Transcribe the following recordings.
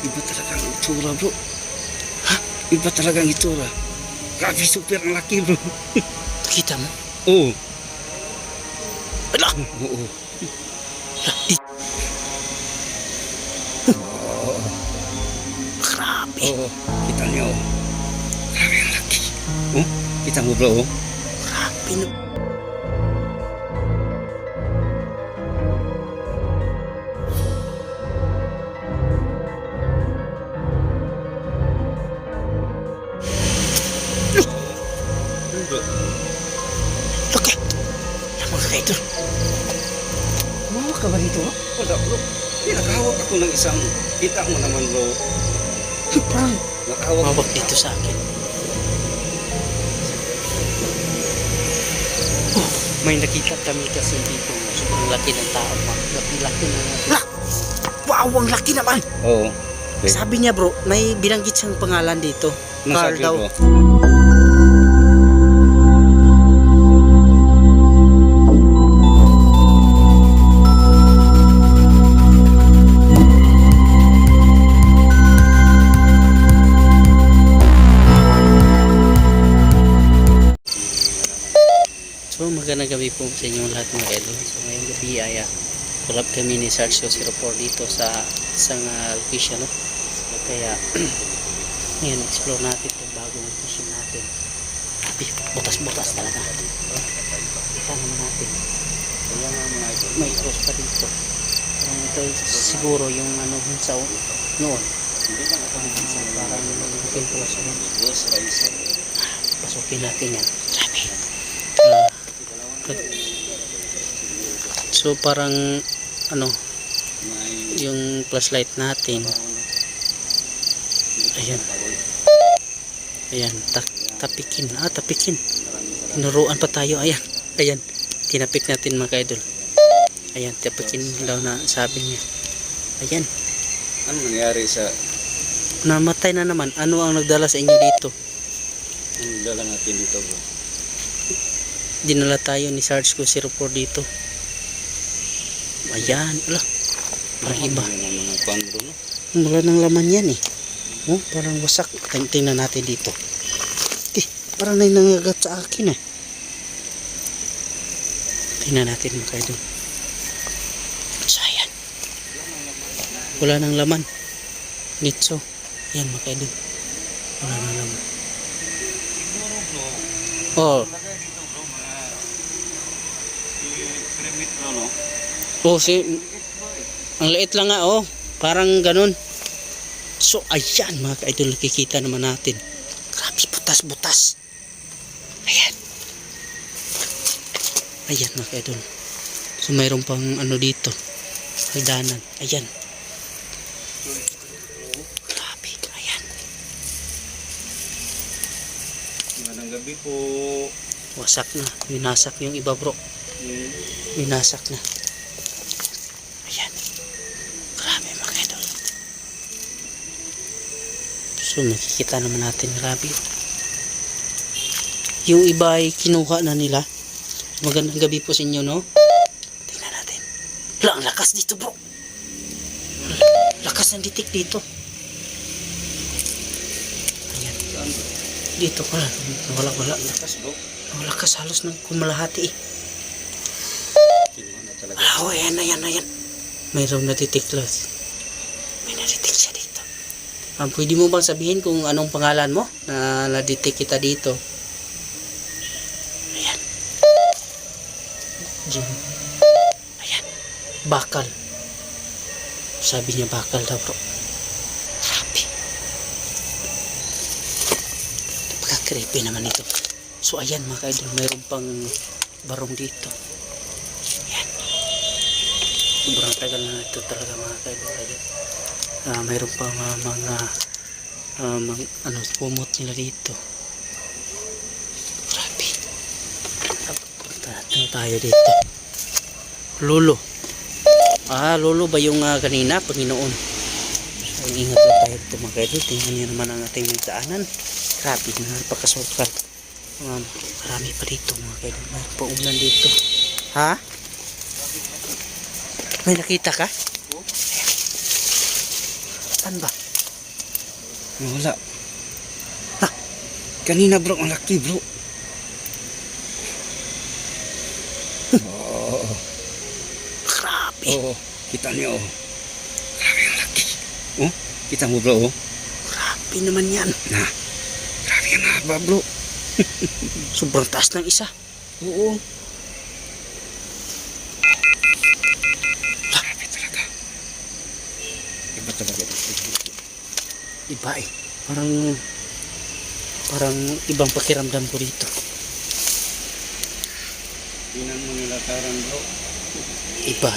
Iba talaga ang itsura, bro. Ha? Iba talaga ang itsura. Grabe, super ang laki, bro. Nakita mo? Oo. Ala! Oo. Grabe. Oo. Kita niyo, oh. Grabe ang laki. Oh, kita mo, bro, oh. Grabe na. Laki. Yan mga ka-idol. Mawak ka ba dito? Wala, bro. Nakahawak ako ng isang, kita mo naman, bro. Parang Nakahawak mawak dito sa akin. Oh, may nakita kami kasi dito. Sobrang laki ng tao. Laki na. Wow, ang laki naman. Oo. Sabi niya bro, may binanggit siyang pangalan dito. Carl Nasabi, daw. bro. So magandang gabi po sa inyong lahat mga idol. So ngayong gabi ay collab kami ni Sergio 04 dito sa isang location, no? So kaya ngayon explore natin itong bagong location natin. Butas-butas talaga. Kita naman natin. Kaya nga mga idol, may cross pa dito. Ito siguro yung hunsaw noon. Hindi lang ako hunsaw, parang yung cross. Pasukin natin yan. Sabi. So parang yung flashlight natin, ayan tapikin tinuruan pa tayo, ayan tinapik natin mga kaidol, ayan tapikin daw na sabi niya, ayan Ano nangyari sa namatay na naman. Ano ang nagdala sa inyo dito? ang dala natin dito, bro? Dinala tayo ni Sarge ko 04 dito. Ayan, ala, parang iba. Yan ang mga kwan, bro, no? Wala nang laman yan eh. Oh, parang wasak. Tingnan natin dito. Parang may nangagat sa akin eh. Tingnan natin mga kaidol. So ayan. Wala nang laman. Nitso. Ayan mga kaidol. Wala nang laman. Oh. Oh, ang liit lang nga, oh. Parang ganun. So, ayan mga ka-idol, nakikita naman natin. Grabe, butas-butas. Ayan. Ayan mga ka-idol. So, mayroon pang dito. Hagdanan. Ayan. Grabe, ayan. Magandang gabi po. Wasak na. Winasak yung iba bro. Winasak na. Ayan. Grabe mga ka-idol. So makikita naman natin, grabe. Yung iba ay kinuha na nila. Magandang gabi po sa inyo, no? Tingnan natin. Wala, ang lakas dito bro. Lakas ng ditik dito. Ayan. Dito pala. Wala. Lakas, bro. Ang lakas, halos ng kumalahati eh. Kinuha na talaga. Oh, ayan. Mayroong natitiklas. May natitik siya dito. Pwede mo bang sabihin kung anong pangalan mo na naditik kita dito? Ayan. Jim. Ayan. Bakal. Sabi niya bakal daw bro. Grabe. Napaka-creepy naman ito. So ayan mga kaidol, mayroon pang barong dito. Ayan. Sobrang tagal na ito talaga mga kaidol. Ayan. Mayroon pa mga pumot nila dito. Grabe. Punta tayo dito. Lolo. Lolo ba yung kanina, Panginoon? So ingat lang tayo dito mga kaidol. Tingnan niyo naman ang ating daanan. Grabe na napakasukal. Marami pa dito mga kaidol. Mayroon pa ulan dito. Ha? May nakita ka? Saan ba? Wala. Ha? Kanina bro, ang laki bro. Oo. Grabe. Oo. Kita niyo. Oh. Grabe ang laki. Oh, kita mo bro. Oh. Grabe naman yan. Na. Grabe ang haba bro. Sobrang taas ng isa. Oo. Grabe talaga. Iba talaga. Iba eh. Parang ibang pakiramdam ko dito. Tingnan mo nilataran bro. Iba.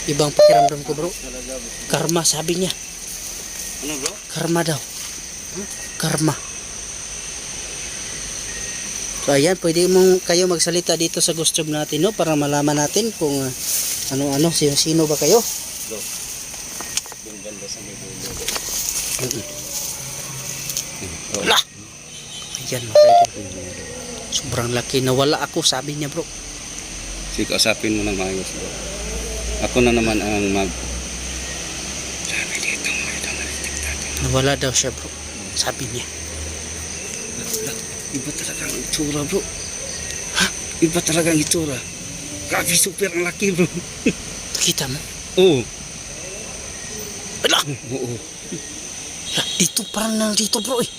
Ibang pakiramdam ko bro. Talaga bro. Karma sabi niya. Ano bro? Karma daw. Karma. So ayan, pwede mong kayo magsalita dito sa Ghost Tube natin, no? Para malaman natin kung ano-ano, sino ba kayo? Bro. Yung ganda sa may dulo. Wala! Ayan mga idol. Sobrang laki. Nawala ako, sabi niya bro. Sige, kausapin mo na maayos bro. Ako na naman ang sabi dito mga idol. Nawala daw siya bro. Sabi niya. Iba talaga ang itsura bro. Ha? Iba talaga ang itsura. Grabe, super ang laki bro. Nakita mo? Oo. Wala! Oo. Dito parang nandito bro eh.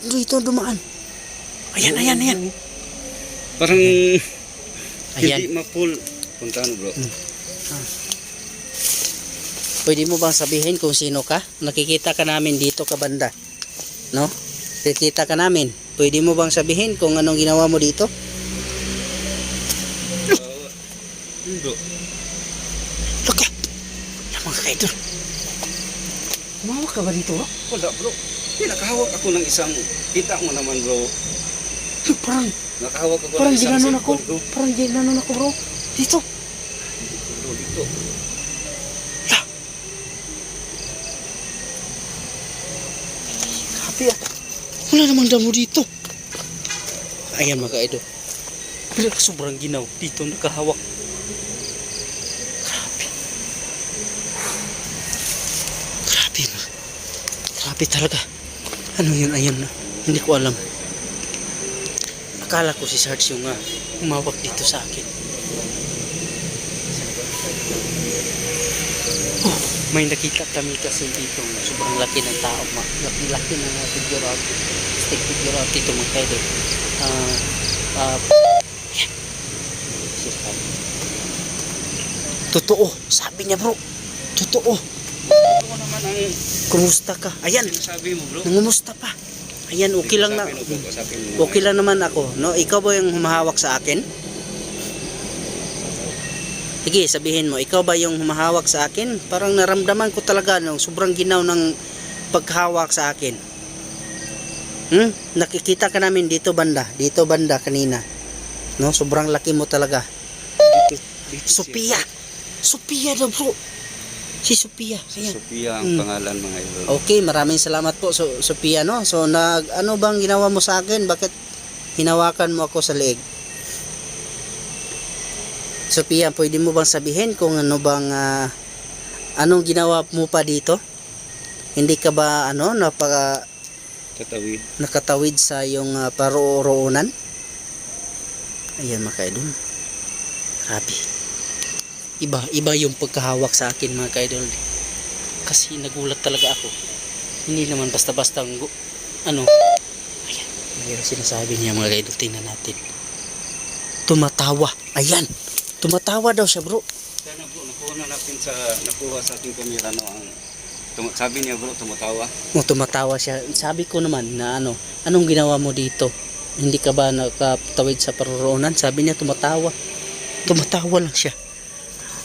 Dito dumaan. Ayan. Parang Ayan. hindi ma-full. Puntahan bro. Pwede mo bang sabihin kung sino ka? Nakikita ka namin dito ka banda. No? Nakikita ka namin. Pwede mo bang sabihin kung anong ginawa mo dito? Bro. Laka! Lamang ka idol. Umawak ka ba dito bro? Wala bro. Nakahawak ako ng isang, kita mo naman bro. Parang Nakahawak ako Parang ng isang ginanon ako. cellphone, bro. Parang ginanon ako bro. Dito. Bro, dito. La. Grabe ah. Wala namang damo dito. Ayan mga idol. Pero sobrang ginaw. Dito nakahawak. Grabe. Grabe na. Grabe talaga. Ano yun? Ayan na. Hindi ko alam. Akala ko si Sarge yung umawak dito sa akin. Oh, may nakita kami kasi dito na sobrang laki ng tao. Laki ng figure out. Stick figure out dito mga idol. Yan. Totoo. Sabi niya bro. Totoo. Ako naman ang Kumusta ka? Ayan. sinasabi mo bro. Nangumusta pa. Ayan, okay lang na. Kausapin mo. Okay lang naman ako, no? Ikaw ba yung humahawak sa akin? Sige, sabihin mo, ikaw ba yung humahawak sa akin? Parang naramdaman ko talaga no, sobrang ginaw ng paghawak sa akin. Nakikita ka namin dito banda kanina. No, sobrang laki mo talaga. Sophia. Sophia daw bro. Si Sophia. Ayan. Sophia ang pangalan mga idol. Okay, maraming salamat po Sophia, no? So ano bang ginawa mo sa akin? Bakit hinawakan mo ako sa leeg? Sophia, pwede mo bang sabihin kung ano bang anong ginawa mo pa dito? Hindi ka ba Katawid. nakatawid sa iyong paroroonan? Ayan mga kaidol. Grabe. Iba yung pagkahawak sa akin mga kaidol. Kasi nagulat talaga ako. Hindi naman basta-basta ayan. Mayroon sinasabi niya mga kaidol. Tingnan natin. Tumatawa. Ayan. Tumatawa daw siya bro. Sana bro, nakuha sa ating kamera no ang sabi niya bro, tumatawa. Tumatawa siya. Sabi ko naman na anong ginawa mo dito? Hindi ka ba nakatawid sa paroroonan? Sabi niya tumatawa. Tumatawa lang siya.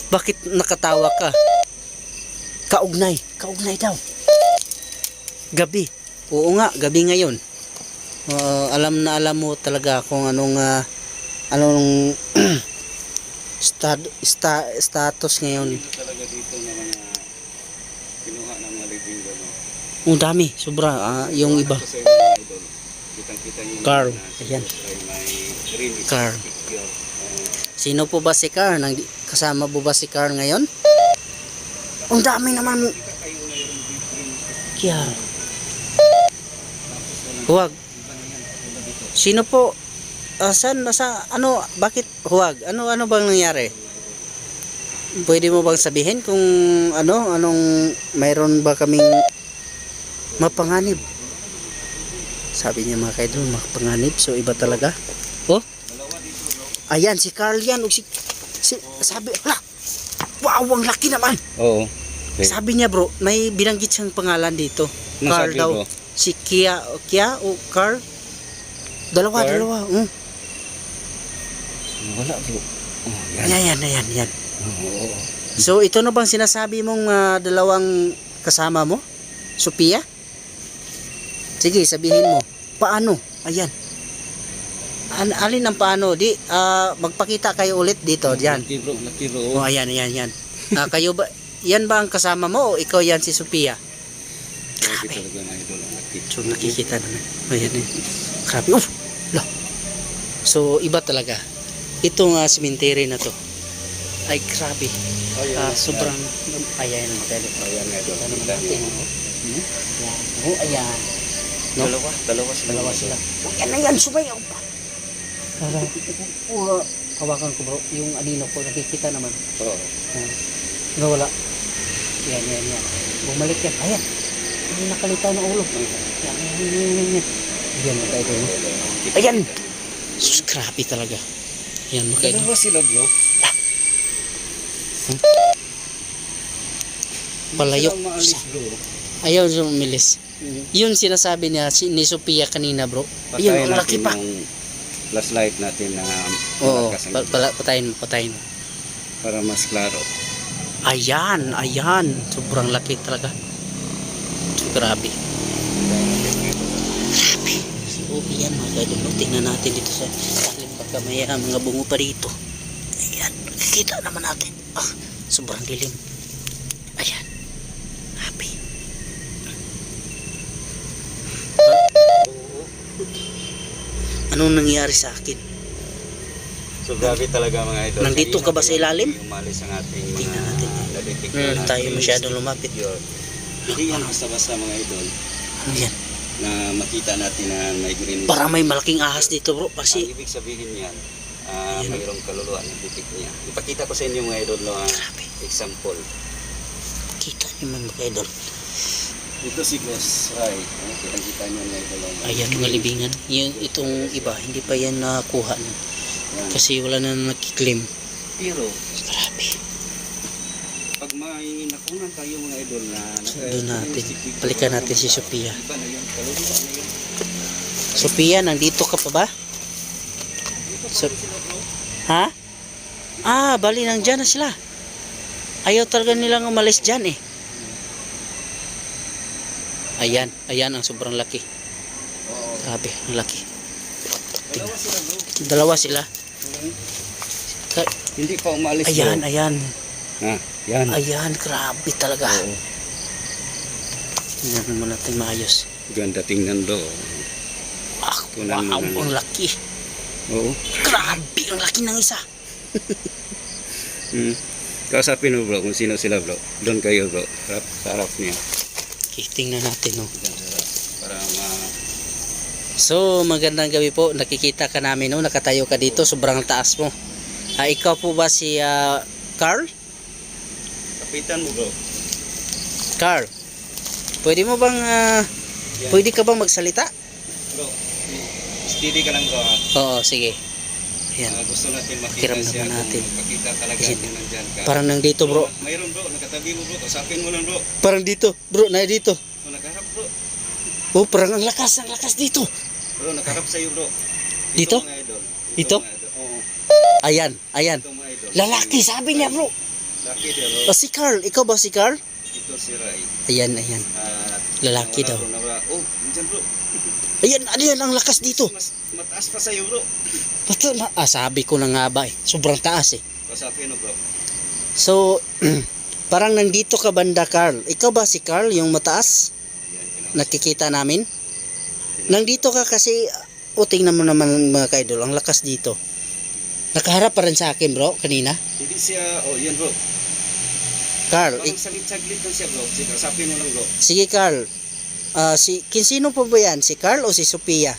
Bakit nakatawa ka? Kaugnay daw. Gabi. Oo nga, gabi ngayon. Alam mo talaga kung anong status ngayon. Dito talaga dito na mga kinuha ng mga living doon. Ang dami, sobra. Yung iba. Kasi mga idol, kitang-kita niyo Carl. na si Ayan. Boss ay may green Carl. picture. Sino po ba si Carl? Kasama po ba si Carl ngayon? Ang dami naman. Kiar. Huwag. Sino po? Saan? Ano? Bakit huwag? Ano bang nangyari? Pwede mo bang sabihin kung anong mayroon ba kaming mapanganib? Sabi niya mga kaidol, mapanganib. So iba talaga. Oh? Ayan, si Carl yan. Sabi, hala! Wow, ang laki naman! Oo. Okay. Sabi niya bro, may binanggit siyang pangalan dito. Carl Nasabi, daw. bro? Si Kia o Carl? Dalawa. Wala bro. Oh, Yan. Oo. So ito na bang sinasabi mong dalawang kasama mo? Sophia? Sige, sabihin mo. Paano? Ayan. Alin ang paano? Magpakita kayo ulit dito. Diyan. Laki bro. Oh, ayan. Kayo ba? Yan ba ang kasama mo o ikaw yan si Sophia? Grabe talaga mga idol. Laki. So nakikita naman. Ayan. Grabe. Lah. So iba talaga. Itong cemetery na to ay grabe. Sobrang ayan maganda. Ayan nga idol. Ano natin? Ayan. No? Dalawa sila. Yan, sumayaw pa. Hawakan ko bro. Yung anino ko nakikita naman. Oo. Nawala. Yan. Bumalik yan. Ayan. Ay, nakalitaw na ulo. Yan. Yan tayo doon. Ayan. Sus, grabe talaga. Yan mo kayo. Dalawa sila bro. Palayok. Sila maalis bro. Ayaw umilis. Yun sinasabi niya ni Sophia kanina bro. Ayun, ang laki pa. Yung flashlight natin na Oo, malakas ang- patayin. para mas klaro. Ayan. Sobrang laki talaga. Grabe. So, yan mga kaidol. Tingnan natin dito sa alim. Baka may mga bungo pa rito. Ayan. Nakikita naman natin. Sobrang dilim. Ayan. Happy. Anong nangyari sa akin? So grabe talaga mga idol. Nandito ka ba sa ilalim? Umalis ang ating mga Tingnan natin. detector natin. Tayo masyadong lumapit. Hindi yan basta-basta mga idol Ano yan? na makita natin na may green. Parang may malaking ahas dito bro. Ang Kasi ibig sabihin niyan, mayroong kaluluwa ng titik niya. Ipakita ko sa inyo mga idol na grabe. example. Kita niyo man mga idol. Ito si Ghost Ray. Kita niyo mga idol. Ayan mga libingan. Itong iba, hindi pa yan nakuha. Yan. Kasi wala na nakiklaim. Pero Grabe. pag may nakunan tayo mga idol na Doon natin. Balikan natin si Sophia. iba na yun, kaluluwa na yun. Sophia, nandito ka pa ba? Ha? Bali nandyan na sila. Ayaw talaga nilang umalis dyan eh. Ayan ang sobrang laki. Grabe, ang laki. Dalawa sila bro. Dalawa sila. Hindi pa umalis Ayan. Yan. Ayan, grabe talaga. Oo. Tingnan naman natin maayos. Ganda tingnan bro. Tunan mo Wow, na. ang laki. Oo. Grabe, ang laki ng isa. Kausapin mo bro kung sino sila bro. Doon kayo bro. Sa harap niya. Okay, tingnan natin no. Para So, magandang gabi po. Nakikita ka namin no, nakatayo ka dito, sobrang taas mo. Ikaw po ba si Carl? kapitan mo bro. Carl, pwede mo bang pwede ka bang magsalita? Bro, steady ka lang bro. Oo, sige. Ayan. Gusto natin makita Pakiramdaman siya natin. Makita talaga Ayan. kung nandyan ka. Parang nandito bro. Mayroon bro, nakatabi mo bro. Kausapin mo lang bro. Parang dito, bro, na dito. Nakaharap bro. Oh, parang ang lakas dito. Bro, nakaharap sa'yo bro. Dito? Mga idol. Dito? Mga idol. Oo. Ayan. Ito mga idol. Lalaki, sabi niya bro. Laki dia bro. Si Carl, ikaw ba si Carl? Ito si Ray. Ayan. At Lalaki nawala, daw. bro, nawala. Oh, nandyan bro. Ayan, ang lakas dito. Mas mataas pa sa'yo bro. Sabi ko na nga ba eh. Sobrang taas eh. Kausapin mo bro. So, parang nandito ka banda Carl. Ikaw ba si Carl, yung mataas? Nakikita namin? Nandito ka kasi, tingnan mo naman mga kaidol, ang lakas dito. Nakaharap pa rin sa akin bro, kanina. Hindi siya, yan bro. Carl, Parang saglit-saglit lang siya bro. Sige, kausapin mo lang bro. sige Carl, Sino po ba yan? Si Carl o si Sophia? Yan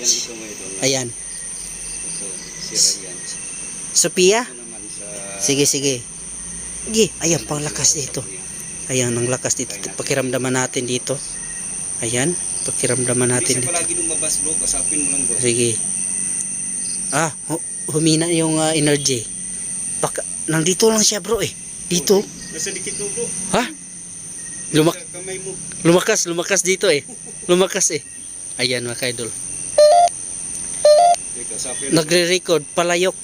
ito mga idol. Ayan. Ito, si Ryan. Sophia? Ito naman sa... Sige. Sige, ayan, pang lakas dito. Ayan, ang lakas dito. Pakiramdaman natin dito. Ayan, pakiramdaman Hindi natin siya dito. palagi lumabas bro, kasapin mo lang bro. Sige. Humina yung energy. Nandito lang siya bro eh. Dito. Nasa dikit mo bro. Ha? Sa kamay mo. Lumakas dito eh. Lumakas eh. Ayan mga kaidol. Okay, kasapin mo. Nagre-record, palayok.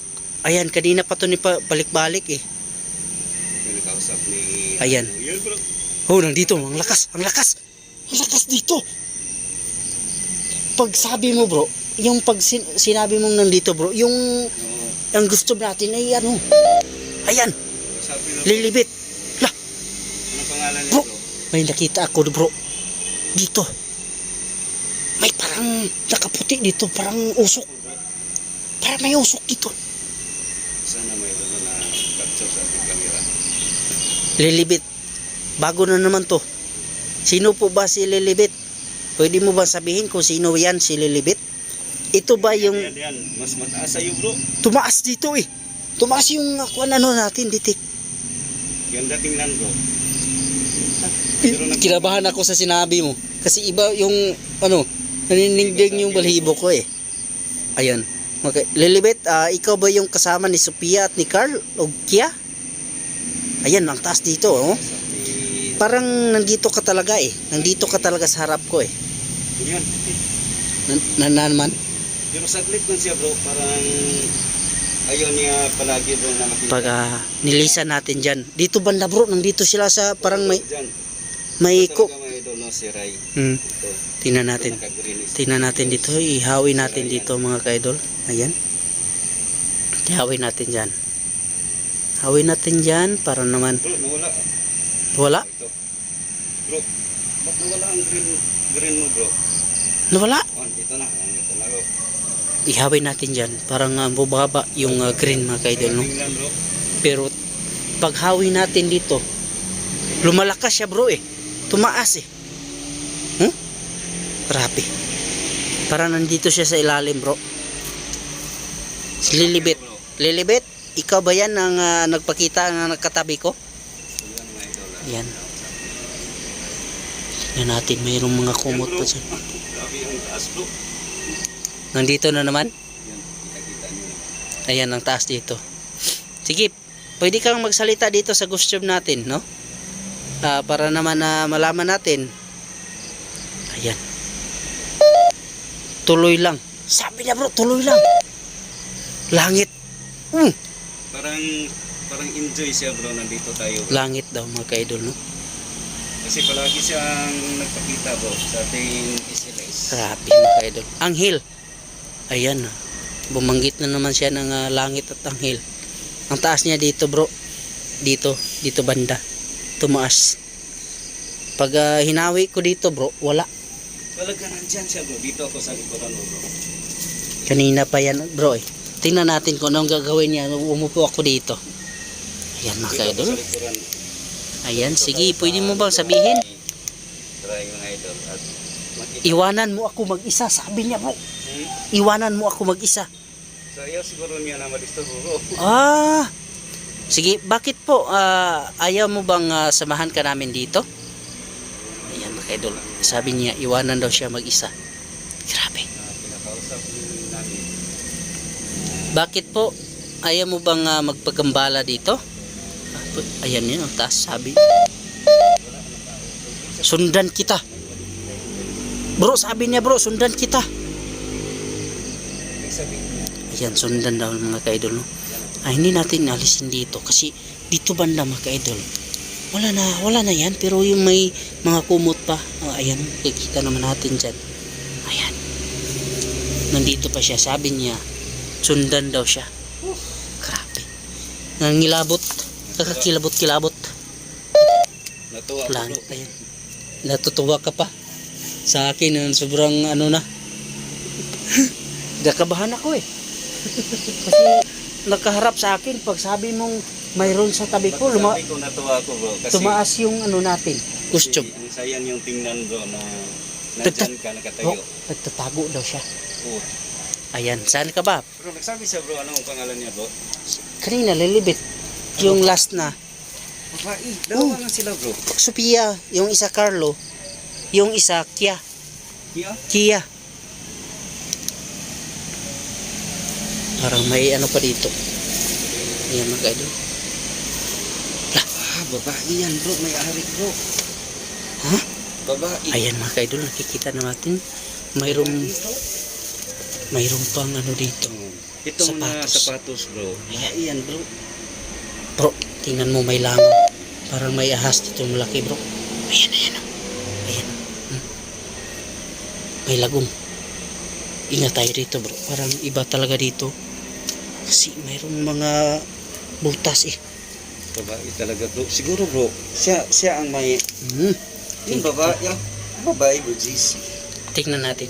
Ayan, kanina pa to ni balik-balik eh. Okay, nakausap ni... Ayan. Yan bro. Oh, nandito. Ang lakas. Ang lakas dito. Pag sabi mo bro, yung pag sinabi mong nandito bro, yung Oo. ang gusto natin ay ano. Ayan, Kasapin mo. lilibit. Anong pangalan niya Bro. bro? May nakita ako bro. Dito. May parang nakaputi dito, parang usok. Parang may usok dito. Sana may ito na capture sa ating camera. Lilibit. Bago na naman to. Sino po ba si Lilibit? Pwede mo ba sabihin kung sino yan si Lilibit? Ito ba yung Yan. Mas mataas sa'yo bro. tumaas dito eh? Tumaas yung ano natin, ditik. Yan dating nan bro. Kinabahan ako sa sinabi mo. Kasi iba yung ano, naninigdig yung balahibo ko eh. Ayan. Okay. Lilibet, ikaw ba yung kasama ni Sophia at ni Carl o Kia? Ayan, ang taas dito oh. Sabi... Parang nandito ka talaga eh. Nandito ka talaga sa harap ko eh. Yan. Naman. Pero saglit lang siya bro. Parang... Ayaw niya palagi bro na makita. Pag nilisan natin dyan. Dito banda bro, nandito sila sa parang may Diyan. ko. Talaga mga idol no, si Ray. Ito. Tingnan natin. Naka-green is- Tingnan natin dito. Ihawi natin dito mga kaidol. Ayan. Ihawi natin dyan. Hawi natin dyan para naman. Bro, nawala. Wala? Ito. Bro, ba't nawala ang green mo bro? Nawala. Oh, ito na. Ito na bro. Ihawi natin dyan. Parang bubaba yung green mga kaidol. No? Tingnan bro. Pero pag hawi natin dito, lumalakas siya bro eh. Tumaas eh. Grabe. Para nandito siya sa ilalim bro. Lilibit. Bro, Lilibit, ikaw ba yan ang nagpakita ng nakatabi ko? yan mga idol. Yan. Tingnan natin, mayroong mga kumot pa dyan. Grabe ang taas bro. Nandito na naman. Yan, kita-kita nyo na. Ayan, ang taas dito. Sige, pwede kang magsalita dito sa ghost tube natin, no? Para naman malaman natin. Ayan. Tuloy lang. Sabi niya bro, tuloy lang. Langit. Parang enjoy siya bro, nandito tayo. Langit daw mga kaidol, no? Kasi palagi siyang nagpakita bro sa ating SLS. Grabe mga kaidol. Anghel. Ayan. Bumanggit na naman siya ng langit at anghel. Ang taas niya dito bro. Dito banda. Tumaas. Pag hinawi ko dito bro, wala. Talaga nandyan siya bro, dito ako sa likuran mo bro. Kanina pa yan bro eh. Tingnan natin kung anong gagawin niya. Umupo ako dito. Ayan mga Dito ako kaidol. sa likuran. Ayan, sige. Pwede mo bang sabihin? Try mga idol. At makita. Iwanan mo ako mag-isa. Sabi niya bro. Hmm? Iwanan mo ako mag-isa. So ayaw siguro niya na madisturbo bro. Sige, bakit po ayaw mo bang samahan ka namin dito? Ayan mga kaidol. Sabi niya, iwanan daw siya mag-isa. Grabe. Pinakausap namin. Bakit po ayaw mo bang magpagambala dito? Ayan yun, ang taas sabi. Sundan kita. Bro, sabi niya bro, sundan kita. Ibig sabihin niya, Ayan, sundan daw mga kaidol. No? Hindi natin alisin dito kasi dito banda mga kaidol. Wala na yan, pero yung may mga kumot pa. Ayan, kikita naman natin dyan. Ayan. Nandito pa siya, sabi niya, sundan daw siya. Grabe. Nangilabot, kakakilabot-kilabot. natuwa ako Langit bro. na yan. Natutuwa ka pa. Sa akin, sobrang ano na. Nakabahan ako eh. Kasi nakaharap sa akin pag sabi mong mayroon sa tabi ko. Sabi ko natuwa ako bro. Kasi Tumaas yung ano natin. Costume. ang sayan yung tingnan bro na Tagta- nandyan ka nakatayo. Nagtatago daw siya. Oo. Ayan, saan ka ba? Bro, nagsabi siya bro, ano ang pangalan niya bro? Kanina, lilibit. Yung last na. Babae. Dalawa nga sila bro. Sophia, yung isa Carlo, yung isa Kia. Kia. Parang may ano pa dito. Ayan mga idol. Babae yan bro, may ari bro. Ha? Babae. Ayan mga idol, nakikita na natin. Mayroong pang ano dito. Itong mga Sapatos. sapatos bro. Babae yan bro. Bro, tingnan mo may langaw. Parang may ahas dito malaki bro. Ayan, ayan. Ayan. May lagong. Ingat tayo dito bro. Parang iba talaga dito. Kasi mayroong mga butas eh. Babae talaga bro. Siguro bro, siya ang may yung babae. Babae bro, jeez. Tingnan natin.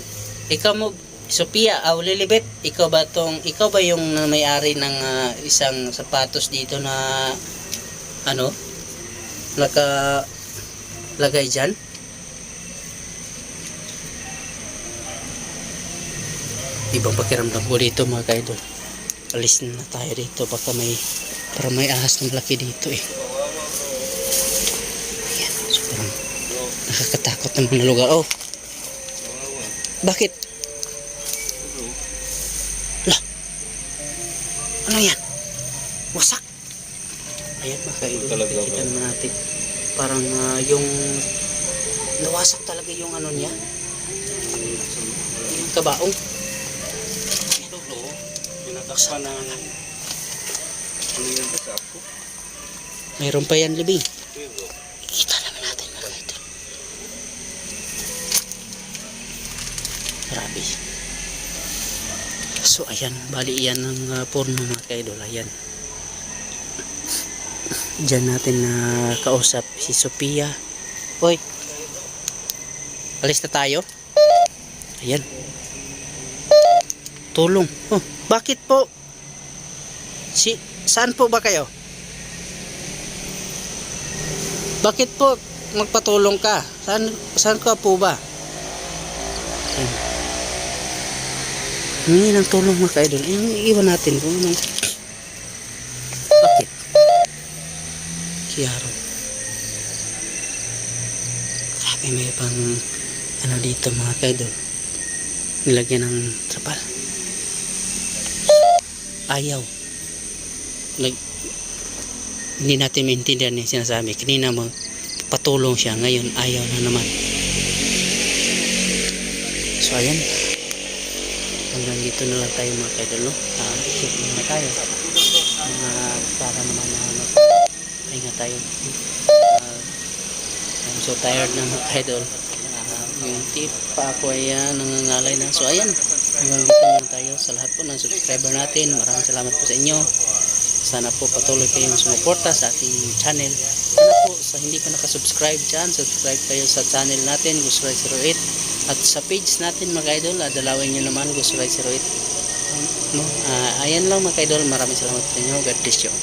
Ikaw mo, Sophia, Lilibet, ikaw ba yung may-ari ng isang sapatos dito na ano? Lagay dyan? Ibang pakiramdam ko dito mga kaidol. Alis na tayo dito. Baka may ahas ng laki dito eh. Ayan, sobrang nakakatakot naman na lugar. Oh, bakit? Lah, ano yan? Wasak. Ayan mga kaidol. Talaga, Kita bro. naman natin. Parang yung nawasak talaga yung ano niya. Yung kabaong. Ito bro, pinatakpan ng ano yan ba sa ako? Mayroon pa yan libing. Ito yun bro. Kita naman natin mga kaidol. Grabe. So ayan, bali yan ng porno mga kaidol. Ayan. Diyan natin na kausap si Sophia. Hoy. Alis na tayo. Ayan. Tulong. Oh, bakit po? Saan po ba kayo? Bakit po magpatulong ka? Saan ka po ba? Ayan. Hingi ng tulong mga kaidol. Iwan natin po. Bakit? Kiaro. Grabe, may pang ano dito mga kaidol. Nilagyan ng trapal. Ayaw. Hindi natin maintindihan yung sinasabi. Kanina patulong siya. Ngayon ayaw na naman. So ayan. Hanggang dito na lang tayo mga kaidol. No? Check na tayo. Para naman na pahinga tayo. I'm so tired na mga idol. Yung tip pa ako ay nangangalay na. So ayan, hanggang dito na lang tayo. Sa lahat po ng subscriber natin, maraming salamat po sa inyo. Sana po patuloy kayong sumuporta sa ating channel. Sana po sa hindi pa nakasubscribe dyan, subscribe kayo sa channel natin, Gusray 08. At sa page natin mga idol, dalawin nyo naman Gusray 08. Ayan lang mga idol, maraming salamat sa inyo. God bless you.